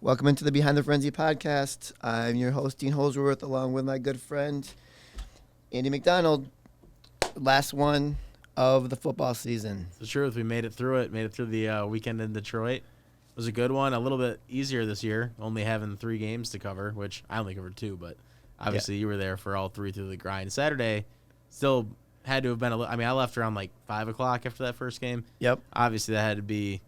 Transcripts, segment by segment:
Welcome into the Behind the Frenzy podcast. I'm your host, Dean Holzwarth, along with my good friend, Andy McDonald. Last one of the football season. It's the truth. We made it through it. Made it through the weekend in Detroit. It was a good one. A little bit easier this year, only having 3 games to cover, which I only covered 2, but obviously you were there for all 3 through the grind. Saturday still had to have been I left around like 5 o'clock after that first game. Yep. Obviously that had to be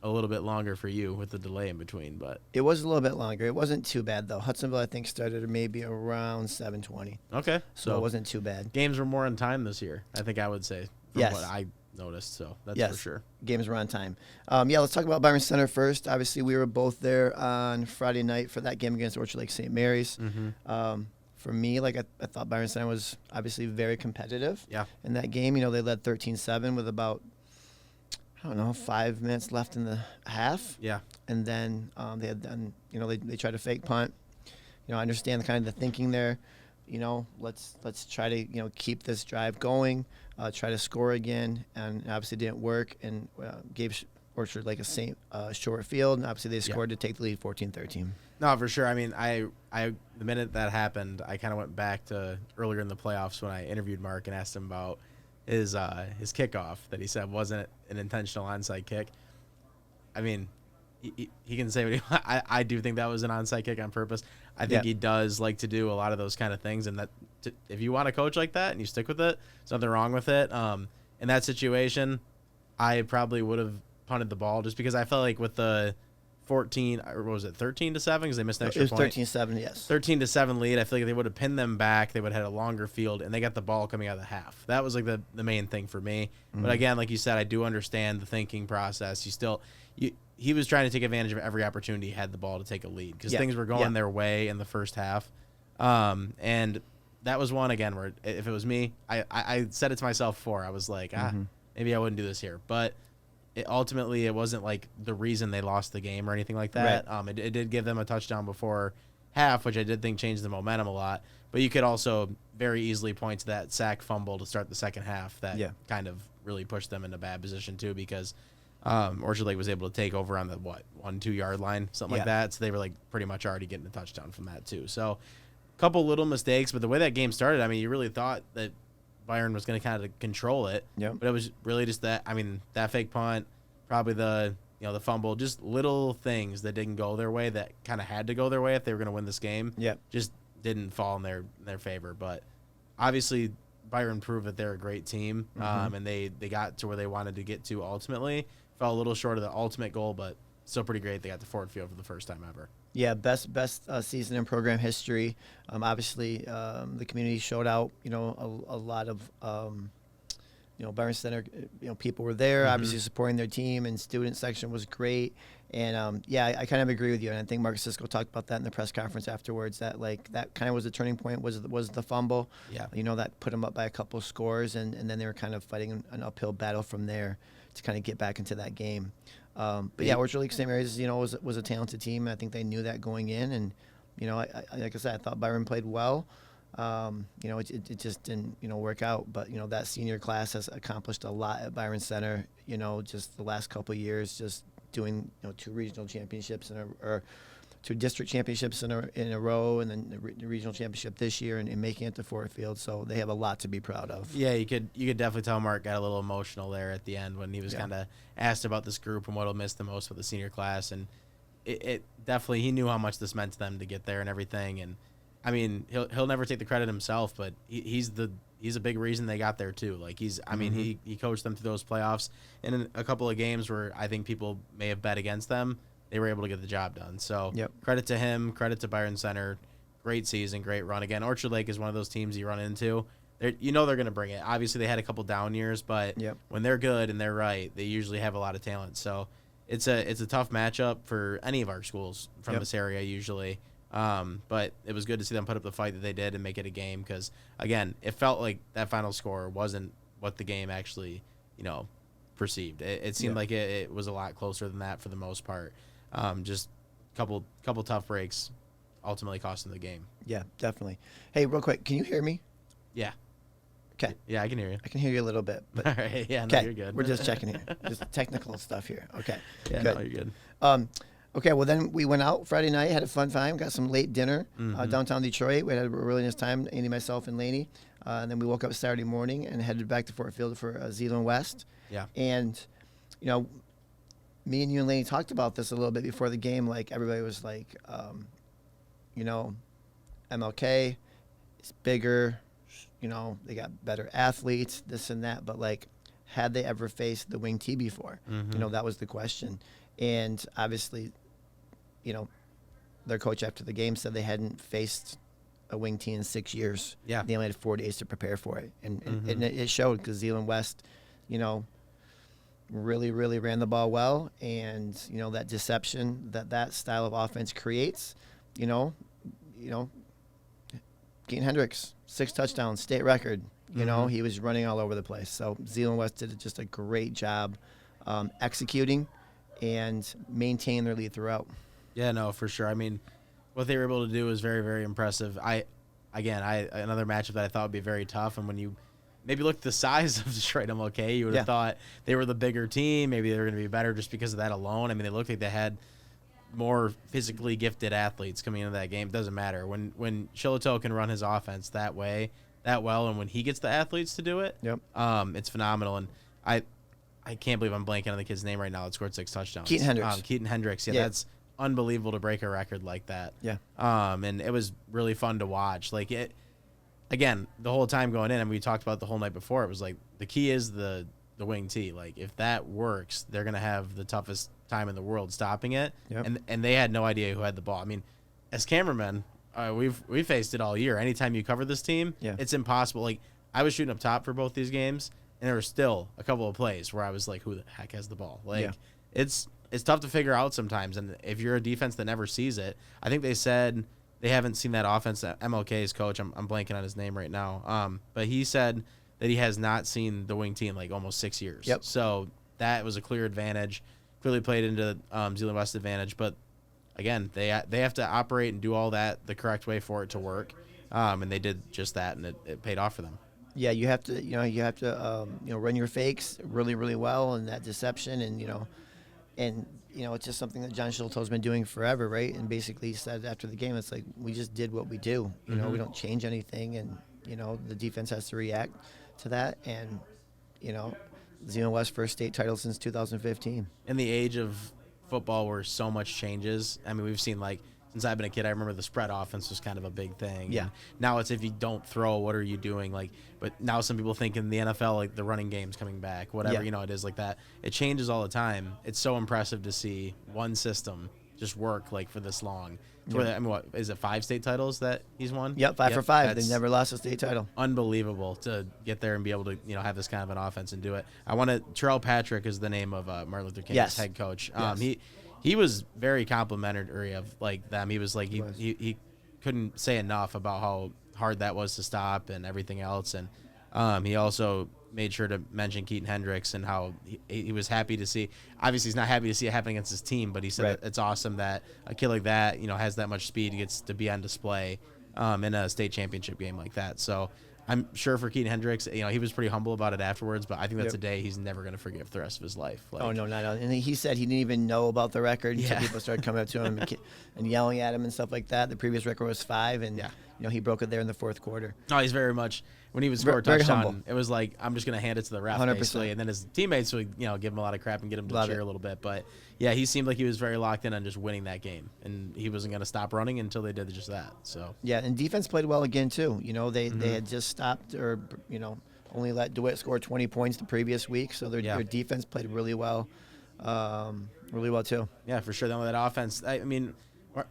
a little bit longer for you with the delay in between, but it was a little bit longer. It wasn't too bad though. Hudsonville, I think, started maybe around 7:20. okay. So it wasn't too bad. Games were more on time this year, I think I would say, from Yes. what I noticed, so that's Yes. for sure. Games were on time. Let's talk about Byron Center first. Obviously, we were both there on Friday night for that game against Orchard Lake St. Mary's. Mm-hmm. For me, I thought Byron Center was obviously very competitive. Yeah. In that game, they led 13-7 with about 5 minutes left in the half. Yeah. And then they had done, they tried to fake punt. I understand the kind of the thinking there. Let's try to keep this drive going, try to score again, and obviously didn't work, and gave Orchard Lake a short field, and obviously they scored to take the lead 14-13. No, for sure. I mean, I the minute that happened, I kind of went back to earlier in the playoffs when I interviewed Mark and asked him about his kickoff that he said wasn't an intentional onside kick. I mean, he can say what he I do think that was an onside kick on purpose. I think he does like to do a lot of those kind of things, and that if you want to coach like that and you stick with it, there's nothing wrong with it. In that situation, I probably would have punted the ball just because I felt like with the 14, or what was it, 13-7 because they missed an extra point. It was 13-7, yes. 13-7 lead. I feel like they would have pinned them back. They would have had a longer field, and they got the ball coming out of the half. That was like the main thing for me. Mm-hmm. But again, like you said, I do understand the thinking process. He was trying to take advantage of every opportunity he had the ball to take a lead because things were going their way in the first half. And that was one, again, where if it was me, I said it to myself before. I was like, maybe I wouldn't do this here. But ultimately, it wasn't like the reason they lost the game or anything like that. Right. It did give them a touchdown before half, which I did think changed the momentum a lot. But you could also very easily point to that sack fumble to start the second half that kind of really pushed them in a bad position too, because Orchard Lake was able to take over on the 1-2 yard line, something like that. So they were like pretty much already getting a touchdown from that too. So a couple little mistakes, but the way that game started, I mean, you really thought that Byron was going to kind of control it. Yep. But it was really just that, that fake punt, probably the fumble, just little things that didn't go their way that kind of had to go their way if they were going to win this game. Yep. Just didn't fall in their favor. But obviously Byron proved that they're a great team, and they got to where they wanted to get to ultimately. Fell a little short of the ultimate goal, but still pretty great. They got to Ford Field for the first time ever. Yeah, best season in program history. Obviously, the community showed out. A lot of Byron Center. People were there, obviously supporting their team, and student section was great. And I kind of agree with you. And I think Marcus Cisco talked about that in the press conference afterwards. That that kind of was the turning point. Was the fumble? Yeah. That put them up by a couple scores, and then they were kind of fighting an uphill battle from there to kind of get back into that game. Orchard Lake St. Mary's, was a talented team. I think they knew that going in, and like I said, I thought Byron played well. It just didn't work out. But that senior class has accomplished a lot at Byron Center. Just the last couple of years, just doing 2 regional championships or 2 district championships in a row, and then the regional championship this year, and making it to Ford Field. So they have a lot to be proud of. Yeah, you could definitely tell Mark got a little emotional there at the end when he was kind of asked about this group and what'll miss the most with the senior class, and it definitely, he knew how much this meant to them to get there and everything. And I mean, he'll never take the credit himself, but he's a big reason they got there too. Like he coached them through those playoffs, and in a couple of games where I think people may have bet against them, they were able to get the job done. So credit to him, credit to Byron Center. Great season, great run. Again, Orchard Lake is one of those teams you run into. They're going to bring it. Obviously, they had a couple down years, but when they're good and they're right, they usually have a lot of talent. So it's a tough matchup for any of our schools from this area usually. But it was good to see them put up the fight that they did and make it a game because, again, it felt like that final score wasn't what the game actually, perceived. It seemed like it was a lot closer than that for the most part. Just couple tough breaks ultimately cost them the game. Yeah, definitely. Hey, real quick, can you hear me? Yeah. Okay. Yeah, I can hear you. I can hear you a little bit. But all right. Yeah, no, you're good. We're just checking here. Just technical stuff here. Okay. Yeah, good. No, you're good. Okay, well then we went out Friday night, had a fun time, got some late dinner downtown Detroit. We had a really nice time, Andy, myself, and Laney. And then we woke up Saturday morning and headed back to Fort Field for Zeeland West. Yeah. And, you know, me and you and Laney talked about this a little bit before the game. Like, everybody was like, you know, MLK is bigger, you know, they got better athletes, this and that. But, like, had they ever faced the Wing T before? You know, that was the question. And obviously, you know, their coach after the game said they hadn't faced a Wing T in 6 years. Yeah. They only had 4 days to prepare for it. And it showed because Zeeland West, you know, really, really ran the ball well. And, you know, that deception that style of offense creates, you know, Keaton Hendricks, 6 touchdowns, state record. You know, he was running all over the place. So Zeeland West did just a great job executing and maintaining their lead throughout. Yeah, no, for sure. I mean, what they were able to do was very, very impressive. Another matchup that I thought would be very tough. And when you maybe look at the size of Detroit MLK, you would have thought they were the bigger team. Maybe they were going to be better just because of that alone. I mean, they looked like they had more physically gifted athletes coming into that game. It doesn't matter. When Shillito can run his offense that well, and when he gets the athletes to do it, it's phenomenal. And I can't believe I'm blanking on the kid's name right now that scored 6 touchdowns. Keaton Hendricks. Keaton Hendricks. Yeah, that's unbelievable to break a record like that. Yeah. And it was really fun to watch. Like, it, again, the whole time going in, and we talked about the whole night before, it was like the key is the Wing T. Like, if that works, they're going to have the toughest time in the world stopping it. Yep. And they had no idea who had the ball. I mean, as cameramen, we faced it all year. Anytime you cover this team, it's impossible. Like, I was shooting up top for both these games, and there were still a couple of plays where I was like, who the heck has the ball? Like, it's tough to figure out sometimes. And if you're a defense that never sees it, I think they said they haven't seen that offense. MLK's coach, I'm blanking on his name right now. But he said that he has not seen the Wing T in like almost 6 years. Yep. So that was a clear advantage, clearly played into Zeeland West's advantage. But again, they have to operate and do all that the correct way for it to work. And they did just that, and it paid off for them. Yeah, you have to run your fakes really, really well, and that deception, and it's just something that John Shillito's been doing forever, right? And basically said after the game, it's like we just did what we do. You know, we don't change anything, and the defense has to react to that. And Zeeland West first state title since 2015. In the age of football where so much changes, I mean, we've seen, like, since I've been a kid, I remember the spread offense was kind of a big thing. Yeah. And now it's if you don't throw, what are you doing? Like, but now some people think in the NFL, like, the running game's coming back, whatever, it is like that. It changes all the time. It's so impressive to see one system just work, like, for this long. I mean, what is it, 5 state titles that he's won? Yep, 5 for 5. They never lost a state title. Unbelievable to get there and be able to, have this kind of an offense and do it. Terrell Patrick is the name of Martin Luther King's head coach. Yes. He was very complimentary of, like, them. He was like, he couldn't say enough about how hard that was to stop and everything else. And he also made sure to mention Keaton Hendricks and how he was happy to see. Obviously, he's not happy to see it happen against his team, but he said that it's awesome that a kid like that, has that much speed, gets to be on display in a state championship game like that. So I'm sure for Keaton Hendricks, he was pretty humble about it afterwards, but I think that's a day he's never going to forget for the rest of his life. Like, oh, no, not at all. And he said he didn't even know about the record until people started coming up to him and yelling at him and stuff like that. The previous record was 5, and he broke it there in the fourth quarter. No, he's very much, when he would score a touchdown, it was like, I'm just going to hand it to the ref, 100%. basically. And then his teammates would, give him a lot of crap and get him to cheer a little bit. But, yeah, he seemed like he was very locked in on just winning that game. And he wasn't going to stop running until they did just that. So yeah, and defense played well again, too. They had just stopped or, only let DeWitt score 20 points the previous week. So their defense played really well too. Yeah, for sure. Then with that offense, I mean,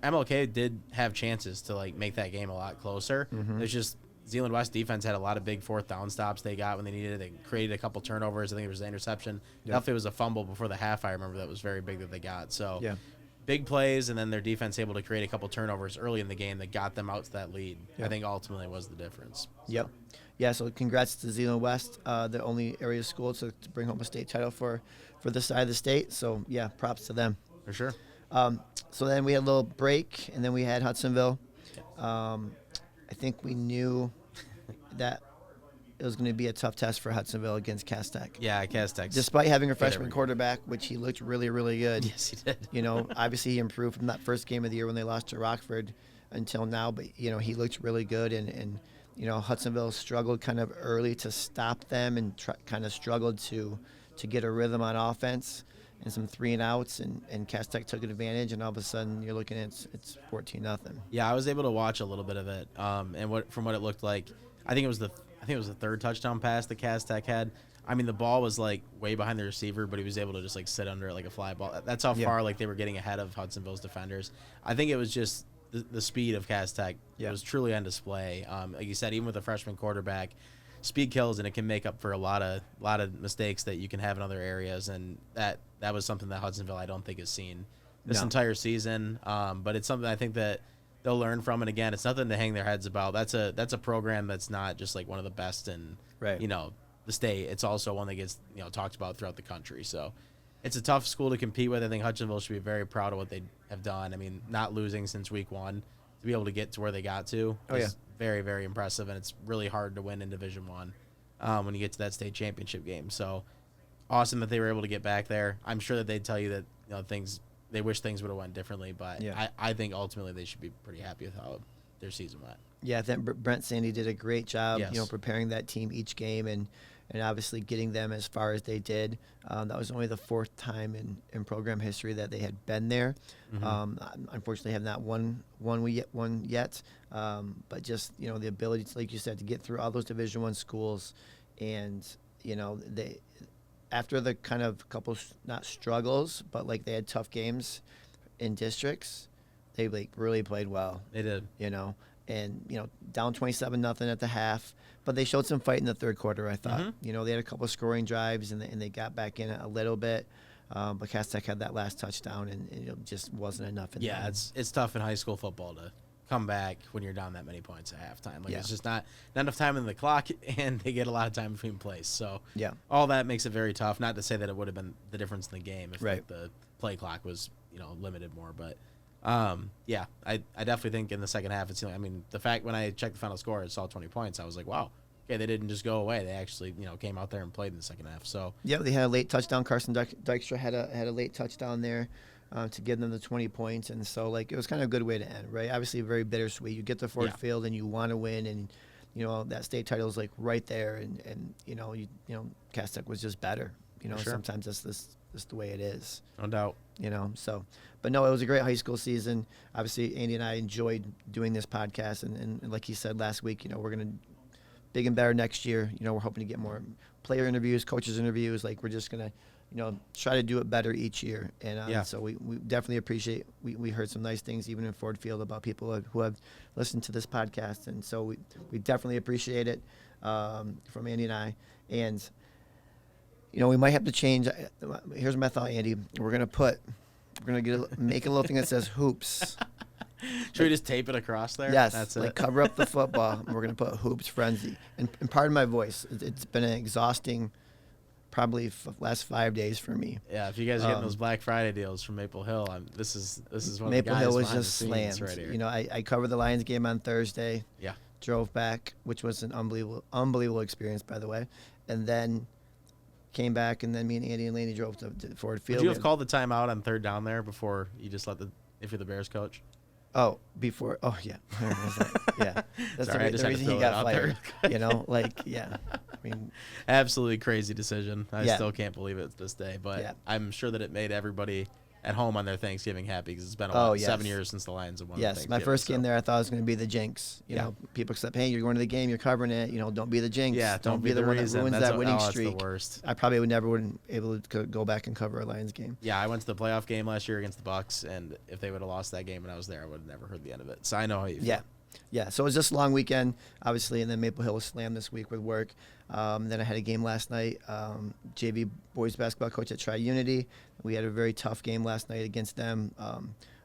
MLK did have chances to, like, make that game a lot closer. It's just Zeeland West defense had a lot of big 4th down stops they got when they needed it. They created a couple turnovers. I think it was the interception. Definitely was a fumble before the half, I remember, that was very big that they got. So big plays, and then their defense able to create a couple turnovers early in the game that got them out to that lead. I think ultimately was the difference. Yep. Yeah, so congrats to Zeeland West, the only area school to bring home a state title for this side of the state. So, yeah, props to them. For sure. So then we had a little break, and then we had Hudsonville. I think we knew that it was going to be a tough test for Hudsonville against Cass Tech. Yeah, Cass Tech. Despite having a freshman quarterback, which he looked really, really good. Yes, he did. Obviously he improved from that first game of the year when they lost to Rockford until now. But, he looked really good. And Hudsonville struggled kind of early to stop them and kind of struggled to get a rhythm on offense and some 3-and-outs. And Cass Tech took advantage. And all of a sudden you're looking at it's 14-0. Yeah, I was able to watch a little bit of it. And from what it looked like, I think it was the third touchdown pass that Cass Tech had. I mean, the ball was like way behind the receiver, but he was able to just like sit under it like a fly ball. That's how far like they were getting ahead of Hudsonville's defenders. I think it was just the speed of Cass Tech. It was truly on display. Like you said, even with a freshman quarterback, speed kills, and it can make up for a lot of mistakes that you can have in other areas. And that was something that Hudsonville I don't think has seen this entire season. But it's something I think that they'll learn from. And again, it's nothing to hang their heads about. That's a program that's not just like one of the best in the state. It's also one that gets talked about throughout the country. So it's a tough school to compete with. I think Hudsonville should be very proud of what they have done. I mean, not losing since week 1 to be able to get to where they got to is very, very impressive. And it's really hard to win in Division I when you get to that state championship game. So awesome that they were able to get back there. I'm sure that they'd tell you that they wish things would have went differently, but I think ultimately they should be pretty happy with how their season went. Yeah, I think Brent Sandy did a great job, preparing that team each game and obviously getting them as far as they did. That was only the 4th time in program history that they had been there. Unfortunately, have not won yet. But just the ability to, like you said, to get through all those Division I schools, and they, after the kind of couple not struggles, but like they had tough games in districts, they like really played well. They did. And down 27-0 at the half, but they showed some fight in the third quarter. I thought, they had a couple of scoring drives and they got back in it a little bit. But Cass Tech had that last touchdown, and it just wasn't enough. It's tough in high school football to come back when you're down that many points at halftime. It's just not enough time in the clock, and they get a lot of time between plays. So all that makes it very tough. Not to say that it would have been the difference in the game if the play clock was limited more, but. I definitely think in the second half, it's, the fact when I checked the final score, I saw 20 points. I was like, wow, okay, they didn't just go away. They actually, came out there and played in the second half. So they had a late touchdown. Carson Dykstra had a late touchdown there to give them the 20 points. And so it was kind of a good way to end, right? Obviously very bittersweet. You get to Ford Field and you want to win, and that state title is like right there. And Cass Tech was just better. Sometimes that's the way it is. No doubt. But no, it was a great high school season. Obviously, Andy and I enjoyed doing this podcast, and like he said last week, we're going to big and better next year. We're hoping to get more player interviews, coaches interviews. Like, we're just going to, try to do it better each year. And so we definitely appreciate, we heard some nice things even in Ford Field about people who have listened to this podcast. And so we definitely appreciate it from Andy and I. And, we might have to change. Here's my thought, Andy. We're going to make a little thing that says hoops. Should we just tape it across there? Yes. That's it. Cover up the football. And we're going to put Hoops Frenzy. And pardon my voice. It's been an exhausting, probably last 5 days for me. Yeah, if you guys are getting those Black Friday deals from Maple Hill, this is one Maple of the guys Hill was behind just the scenes slammed. right here. I covered the Lions game on Thursday. Yeah. Drove back, which was an unbelievable experience, by the way. And then came back, and then me and Andy and Laney drove to Ford Field. Would you have called the timeout on third down there before you just if you're the Bears coach? Oh, before. Oh, yeah. Yeah. That's Sorry, the reason he got fired. Absolutely crazy decision. I still can't believe it to this day, but I'm sure that it made everybody at home on their Thanksgiving happy, because it's been 7 years since the Lions have won. Yes, my first game there, I thought it was going to be the jinx. People said, "Hey, you're going to the game, you're covering it. Don't be the jinx. Yeah, don't be the one that ruins that winning streak." That's the worst. I probably would never able to go back and cover a Lions game. Yeah, I went to the playoff game last year against the Bucks, and if they would have lost that game when I was there, I would have never heard the end of it. So I know how you feel. Yeah, so it was just a long weekend, obviously, and then Maple Hill was slammed this week with work. Then I had a game last night, JV boys basketball coach at Tri-Unity. We had a very tough game last night against them.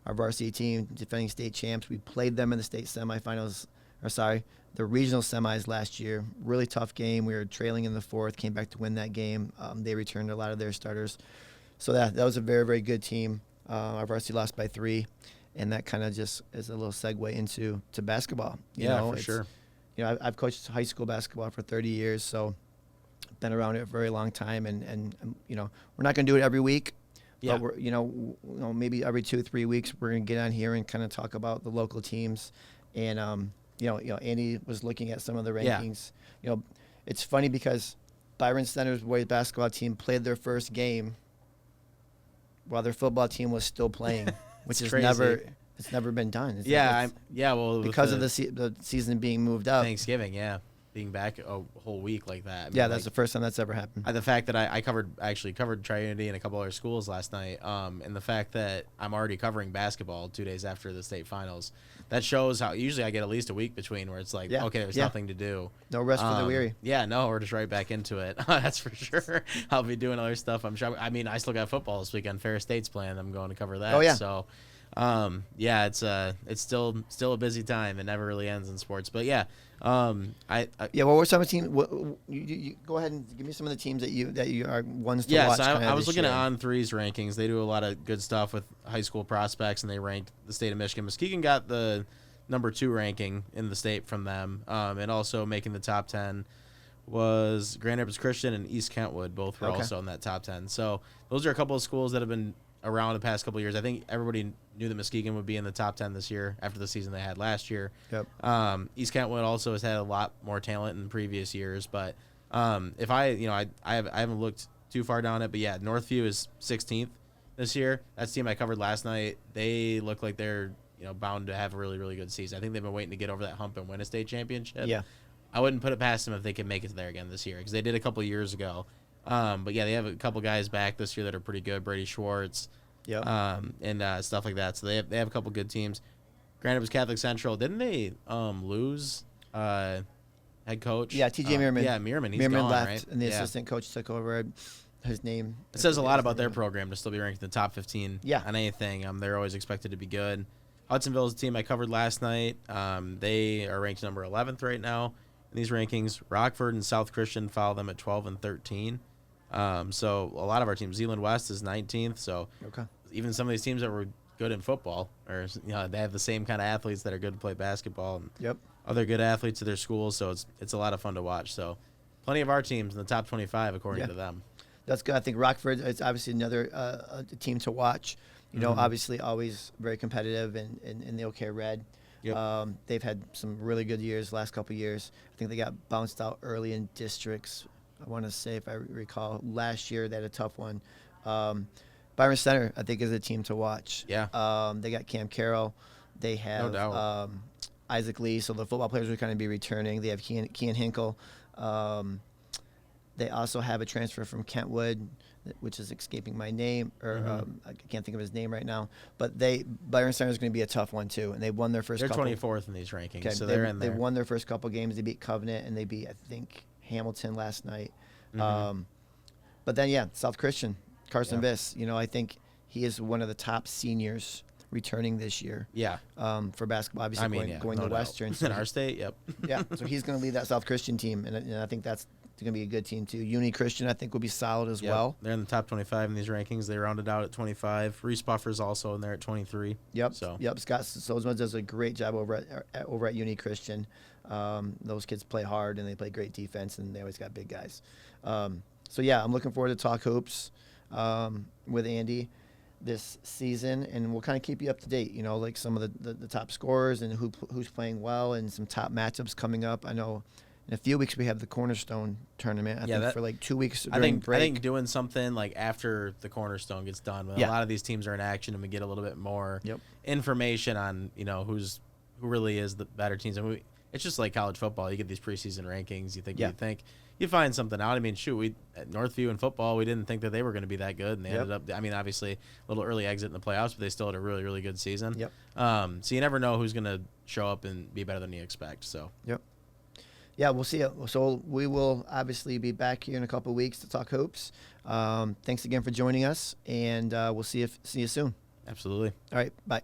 Our varsity team, defending state champs, we played them in the state semifinals, the regional semis last year. Really tough game. We were trailing in the fourth, came back to win that game. They returned a lot of their starters. So that was a very, very good team. Our varsity lost by 3. And that kind of just is a little segue into basketball. For sure. I've coached high school basketball for 30 years, so been around it a very long time, and we're not going to do it every week. Yeah. But we're, maybe every 2-3 weeks we're going to get on here and kind of talk about the local teams. And, Andy was looking at some of the rankings. Yeah. It's funny because Byron Center's boys basketball team played their first game while their football team was still playing, which is crazy. It's never been done. Well, because of the season being moved up. Thanksgiving, being back a whole week like that. That's the first time that's ever happened. The fact that I covered Tri-Unity and a couple other schools last night, and the fact that I'm already covering basketball 2 days after the state finals, that shows how usually I get at least a week between where it's like, okay, there's nothing to do. No rest for the weary. Yeah, no, we're just right back into it. That's for sure. I'll be doing other stuff. I'm sure. I still got football this weekend. Ferris State's playing. I'm going to cover that. Oh, yeah. So, it's still a busy time. It never really ends in sports. But what were some of the teams? You go ahead and give me some of the teams that you are ones to watch. So I was looking at On3's rankings. They do a lot of good stuff with high school prospects, and they ranked the state of Michigan. Muskegon got the number 2 ranking in the state from them, and also making the top 10 was Grand Rapids Christian and East Kentwood. Both were also in that top 10. So those are a couple of schools that have been around the past couple of years. I think everybody knew that Muskegon would be in the top 10 this year after the season they had last year. Yep. East Kentwood also has had a lot more talent in previous years, but if I haven't looked too far down it, but Northview is 16th this year. That's the team I covered last night. They look like they're bound to have a really, really good season. I think they've been waiting to get over that hump and win a state championship. Yeah. I wouldn't put it past them if they could make it there again this year, because they did a couple of years ago. But they have a couple guys back this year that are pretty good. Brady Schwartz, and stuff like that. So they have a couple good teams. Grand Rapids Catholic Central, didn't they lose head coach? Yeah, T.J. Meerman. Meerman. He's Meerman gone, left, right? and the assistant coach took over. His name. It says a lot about their program to still be ranked in the top 15 Yeah. on anything. They're always expected to be good. Hudsonville is a team I covered last night. They are ranked number 11th right now in these rankings. Rockford and South Christian follow them at 12 and 13. So a lot of our teams. Zeeland West is 19th. So even some of these teams that were good in football, or they have the same kind of athletes that are good to play basketball. And other good athletes at their schools. So it's a lot of fun to watch. So plenty of our teams in the top 25 according to them. That's good. I think Rockford is obviously another team to watch. Obviously always very competitive in the OK Red. Yep. They've had some really good years last couple of years. I think they got bounced out early in districts. I want to say, if I recall, last year they had a tough one. Byron Center, I think, is a team to watch. Yeah. They got Cam Carroll. They have No doubt. Isaac Lee. So the football players are going to be returning. They have Kean Hinkle. They also have a transfer from Kentwood, which is escaping my name, or I can't think of his name right now. But Byron Center is going to be a tough one too, and they won their first. They're couple. 24th in these rankings, Okay, so they're in there. They won their first couple games. They beat Covenant, and they beat, I think, Hamilton last night. But then South Christian, Carson Biss. I think he is one of the top seniors returning this year. Yeah. For basketball, obviously going to Western. So in our state, yep. So he's going to lead that South Christian team, and I think that's going to be a good team too. Uni Christian, I think, will be solid as well. They're in the top 25 in these rankings. They rounded out at 25. Reese Buffer's also in there at 23. Scott Solzman does a great job over at Uni Christian. Those kids play hard and they play great defense, and they always got big guys. I'm looking forward to talk hoops with Andy this season, and we'll kind of keep you up to date. Like some of the top scorers and who's playing well, and some top matchups coming up. I know in a few weeks we have the Cornerstone tournament. I think for like 2 weeks during break. I think doing something like after the Cornerstone gets done, when a lot of these teams are in action, and we get a little bit more information on who really is the better teams. And it's just like college football. You get these preseason rankings. You find something out. I mean, shoot, at Northview in football, we didn't think that they were going to be that good, and they ended up. I mean, obviously a little early exit in the playoffs, but they still had a really, really good season. So you never know who's going to show up and be better than you expect. So. Yeah, we'll see. So we will obviously be back here in a couple of weeks to talk hoops. Thanks again for joining us, and we'll see you soon. Absolutely. All right, bye.